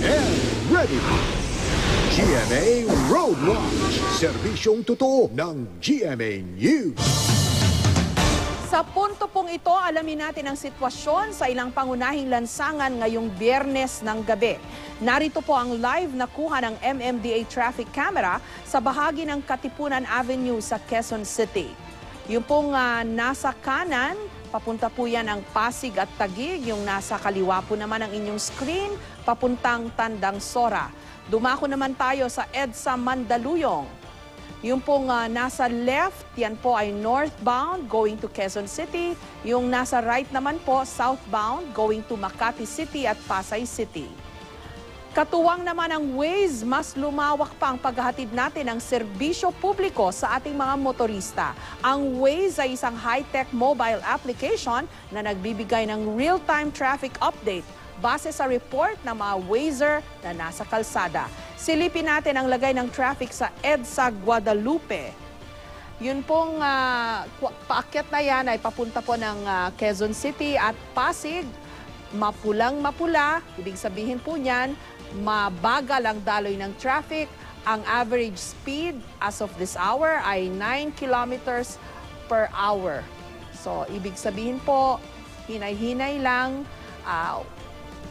and ready! GMA Road Watch, serbisyong totoo ng GMA News. Sa punto pong ito, alamin natin ang sitwasyon sa ilang pangunahing lansangan ngayong Biyernes ng gabi. Narito po ang live na kuha ng MMDA traffic camera sa bahagi ng Katipunan Avenue sa Quezon City. Yung pong nasa kanan, papunta po yan ang Pasig at Taguig. Yung nasa kaliwa po naman ang inyong screen, papuntang Tandang Sora. Dumako naman tayo sa EDSA Mandaluyong. Yung pong nasa left, yan po ay northbound going to Quezon City. Yung nasa right naman po, southbound going to Makati City at Pasay City. Katuwang naman ang Waze, mas lumawak pa ang paghahatid natin ng serbisyo publiko sa ating mga motorista. Ang Waze ay isang high-tech mobile application na nagbibigay ng real-time traffic update base sa report ng mga Wazer na nasa kalsada. Silipin natin ang lagay ng traffic sa EDSA Guadalupe. Yun pong paakyat na yan ay papunta po ng Quezon City at Pasig. Mapulang-mapula, ibig sabihin po niyan, mabagal ang daloy ng traffic. Ang average speed as of this hour ay 9 kilometers per hour. So, ibig sabihin po, hinay-hinay lang,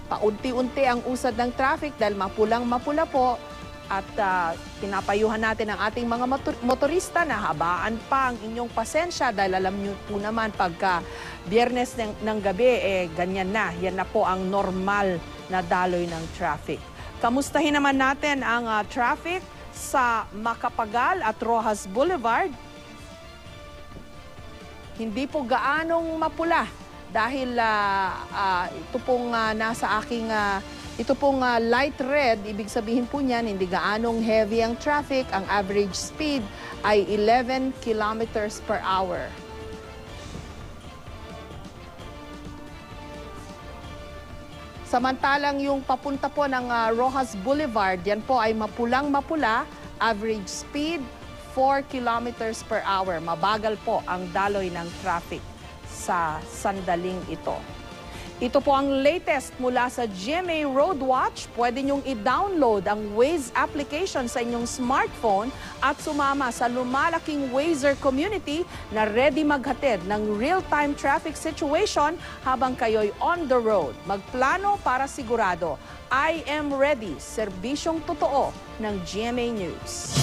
paunti-unti ang usad ng traffic dahil mapulang-mapula po at pinapayuhan natin ang ating mga motorista na habaan pa ang inyong pasensya dahil alam niyo po naman pagka Biyernes ng gabi, ganyan na. Yan na po ang normal na daloy ng traffic. Kamustahin naman natin ang traffic sa Macapagal at Rojas Boulevard. Hindi po gaanong mapula. Dahil ito pong nasa aking, ito pong light red, ibig sabihin po niyan, hindi gaanong heavy ang traffic. Ang average speed ay 11 kilometers per hour. Samantalang yung papunta po ng Rojas Boulevard, yan po ay mapulang-mapula, average speed 4 kilometers per hour. Mabagal po ang daloy ng traffic sa sandaling ito. Ito po ang latest mula sa GMA Road Watch. Pwede niyong i-download ang Waze application sa inyong smartphone at sumama sa lumalaking Wazer community na ready maghatid ng real-time traffic situation habang kayo'y on the road. Magplano para sigurado. I am ready. Serbisyong totoo ng GMA News.